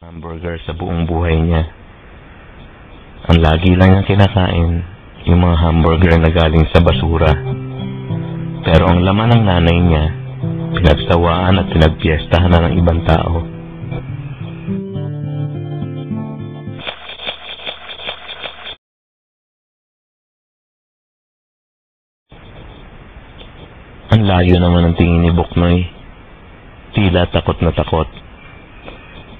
Hamburger sa buong buhay niya. Ang lagi lang niyang kinakain, yung mga hamburger na galing sa basura. Pero ang laman ng nanay niya, pinagsawaan at pinagpiestahan na ng ibang tao. Ang layo naman ng tingin ni Buknoy. Tila takot na takot.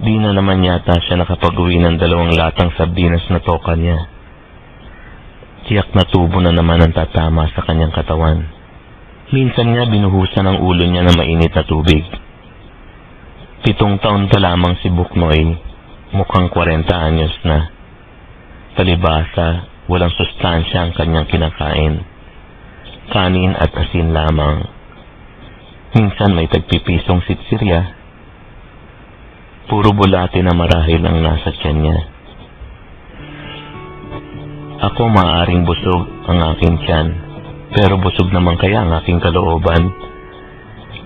Di na naman yata siya nakapag-uwi ng 2 latang sardinas na toka niya. Tiyak na tubo na naman ang tatama sa kanyang katawan. Minsan nga binuhusan ang ulo niya ng mainit na tubig. 7 taon pa lamang si Buknoy, mukhang 40 anyos na. Palibasa, walang sustansya ang kanyang kinakain. Kanin at asin lamang. Minsan may tagpipisong sitsirya. Puro bulate na marahil ang nasa tiyan niya. Ako maaaring busog ang aking tiyan, pero busog naman kaya ang aking kalooban?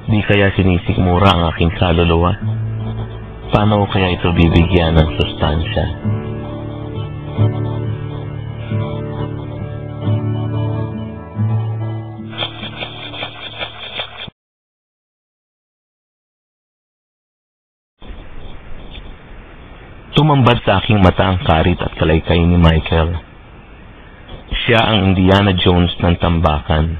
Di kaya sinisikmura ang aking kaluluwa? Paano ko kaya ito bibigyan ng sustansya? Tumambad sa aking mata ang karit at kalaykay ni Michael. Siya ang Indiana Jones ng tambakan.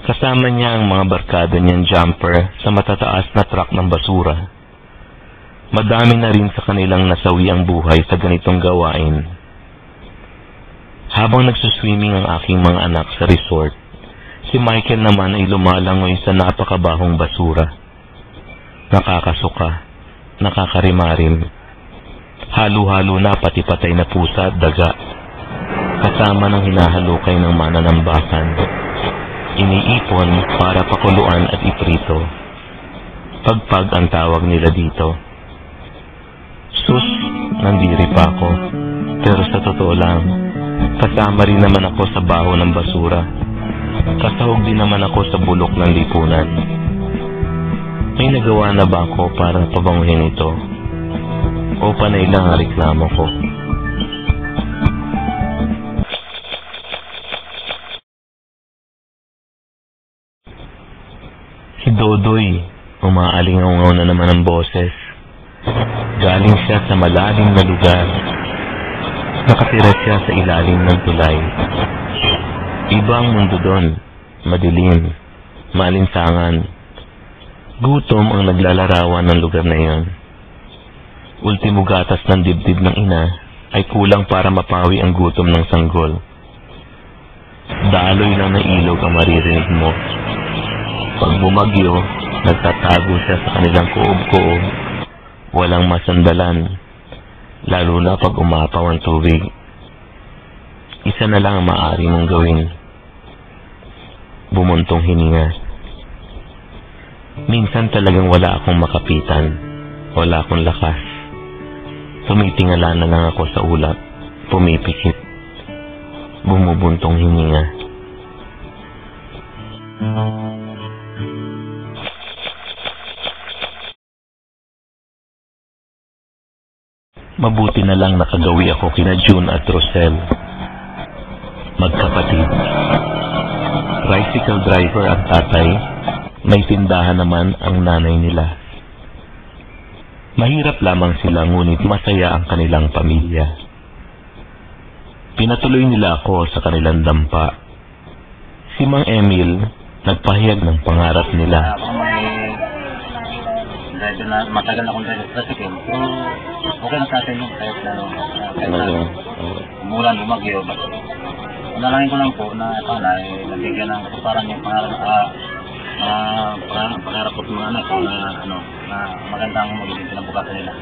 Kasama niya ang mga barkada niyang jumper sa matataas na truck ng basura. Madami na rin sa kanilang nasawi ang buhay sa ganitong gawain. Habang nagsuswimming ang aking mga anak sa resort, si Michael naman ay lumalangoy sa napakabahong basura. Nakakasuka, nakakarimarim. Halo-halo na pati patay na pusa at daga, kasama ng hinahalukay ng mananambakan. Iniipon para pakuluan at iprito. Pagpag ang tawag nila dito. Sus, nandiri pa ako. Pero sa totoo lang, kasama rin naman ako sa baho ng basura. Kasahog din naman ako sa bulok ng lipunan. May nagawa na ba ako para pabanguhin ito? O panay lang ang reklamo ko? Si Dodoy, umaalingaw na naman ang boses. Galing siya sa malalim na lugar. Nakatira siya sa ilalim ng tulay. Iba ang mundo doon, madilim, malinsangan. Gutom ang naglalarawan ng lugar na iyon. Ultimo gatas ng dibdib ng ina ay kulang para mapawi ang gutom ng sanggol. Daloy lang na ilog ang maririnig mo. Pag bumagyo, nagtatago siya sa kanilang kuob-kuob. Walang masandalan, lalo na pag umapaw ang tubig. Isa na lang ang maaari mong gawin. Bumuntong hininga. Minsan talagang wala akong makapitan. Wala akong lakas. Tumitingala na lang ako sa ulap, pumipikit, bumubuntong hininga. Mabuti na lang nakagawi ako kina June at Rosel. Magkapatid. Tricycle driver ang tatay, may tindahan naman ang nanay nila. Mahirap lamang sila ngunit masaya ang kanilang pamilya. Pinatuloy nila ako sa kanilang dampa. Si Mang Emil nagpahayag ng pangarap nila. Matagal na akong driver sa tricycle. Pero okay na sa atin yun. Kahit umulan, bumagyo. Nalangin ko lang po na nabigyan ng parang yung pangarap ko sa mga anak ko na magandang magiging pinabukasan nila.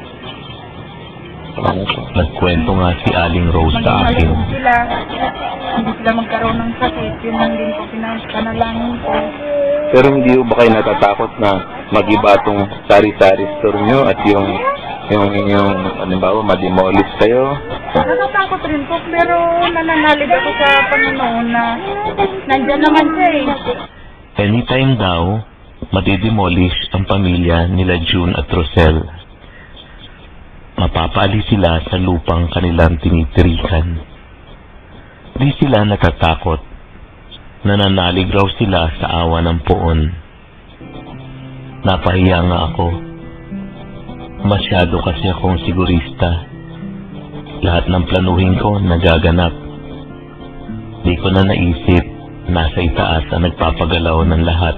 Nagkwento nga si Aling Rose sa akin. Hindi sila magkaroon ng sakit. Yun lang din po pinanalangin ko. Pero hindi ba kayo natatakot na mag-iba itong sari-sari store nyo at yung halimbawa ma-demolish kayo? Natatakot rin po, pero nananalig ako sa Panginoon na nandyan naman siya eh. Anytime daw, madidemolish ang pamilya nila June at Rosel. napapali sila sa lupang kanilang tinitirikan. Di sila natatakot, nananalig raw sila sa awa ng poon. Napahiya nga ako. Masyado kasi akong sigurista. Lahat ng planuhin ko nagaganap. Di ko na naisip, nasa itaas ang nagpapagalaw ng lahat.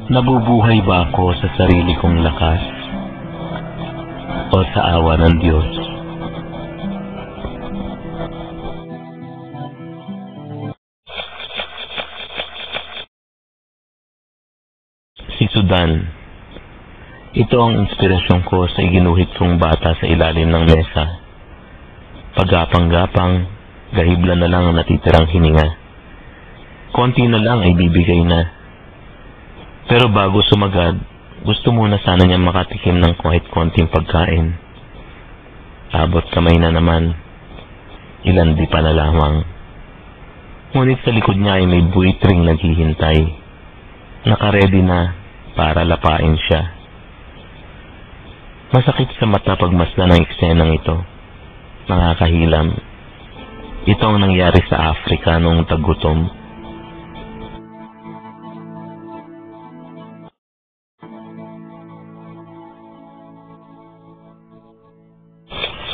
Nabubuhay ba ako sa sarili kong lakas o sa awa ng Diyos? Si Sudan. Ito ang inspirasyon ko sa iginuhit kong bata sa ilalim ng mesa. Pagapang-gapang, gahibla na lang ang natitirang hininga. Konti na lang ay bibigay na. Pero bago sumagad, gusto muna sana niya makatikim ng kahit konting pagkain. Abot kamay na naman. Ilan di pa na lamang. Ngunit sa likod niya ay may buitring naghihintay. Nakaredy na para lapain siya. Masakit sa mata pagmasdan ng eksenang ito. Nakakahilam. Ito ang nangyari sa Africa noong taggutom.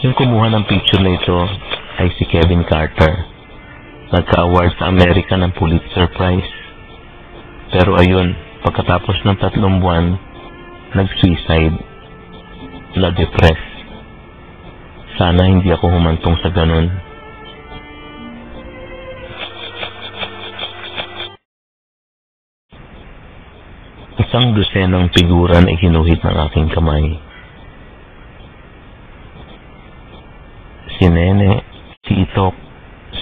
Yung kumuha ng picture na ito ay si Kevin Carter. Nagka-award sa Amerika ng Pulitzer Prize. Pero ayun, pagkatapos ng 3 buwan, nag-suicide. Na-depress. Sana hindi ako humantong sa ganun. Isang dosenang figura na ikinuhit ng aking kamay. Si Nene, si Itok,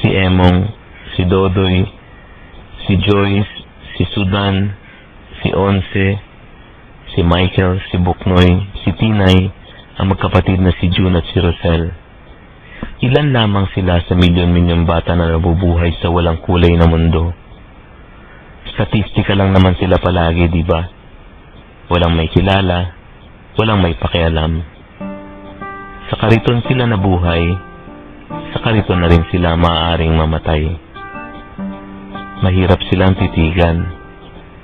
si Emong, si Dodoy, si Joyce, si Sudan, si Onse, si Michael, si Buknoy, si Tinay, ang magkapatid na si June at si Rosel. Ilan lamang sila sa milyon-milyong bata na nabubuhay sa walang kulay na mundo. Statistika lang naman sila palagi, di ba? Walang may kilala, walang may pakialam. Sa kariton sila nabuhay, sa kariton na rin sila maaaring mamatay. Mahirap silang titigan,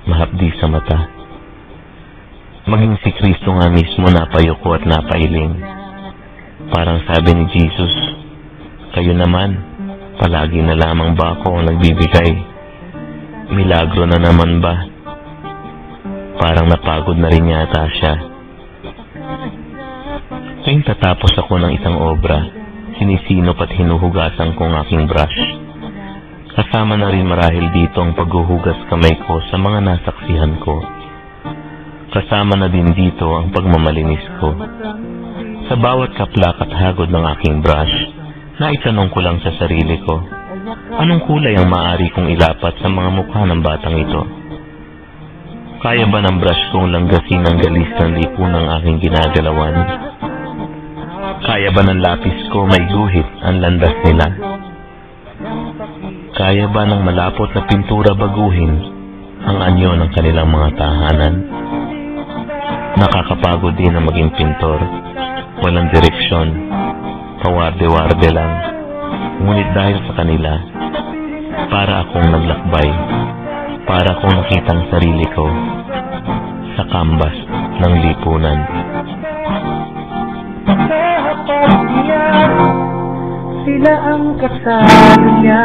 mahapdi sa mata. Maging si Kristo nga mismo napayuko at napailing. Parang sabi ni Jesus, kayo naman, palagi na lamang ba ako ang nagbibigay? Milagro na naman ba? Parang napagod na rin yata siya. Tuwing tatapos ako ng isang obra, sinisinop at hinuhugasan ko ang aking brush. Kasama na rin marahil dito ang paghuhugas kamay ko sa mga nasaksihan ko. Kasama na din dito ang pagmamalinis ko. Sa bawat kaplak at hagod ng aking brush, naitanong ko lang sa sarili ko, anong kulay ang maaari kong ilapat sa mga mukha ng batang ito? Kaya ba ng brush kong langgasin ang galis ng lipo ng aking ginagalawan? Kaya ba ng lapis ko may guhit ang landas nila? Kaya ba ng malapot na pintura baguhin ang anyo ng kanilang mga tahanan? Nakakapagod din ang maging pintor. Walang direksyon, pawarde-warde lang. Ngunit dahil sa kanila, para akong naglakbay, para akong nakitang sarili ko sa canvas ng lipunan. Sila ang kasama niya.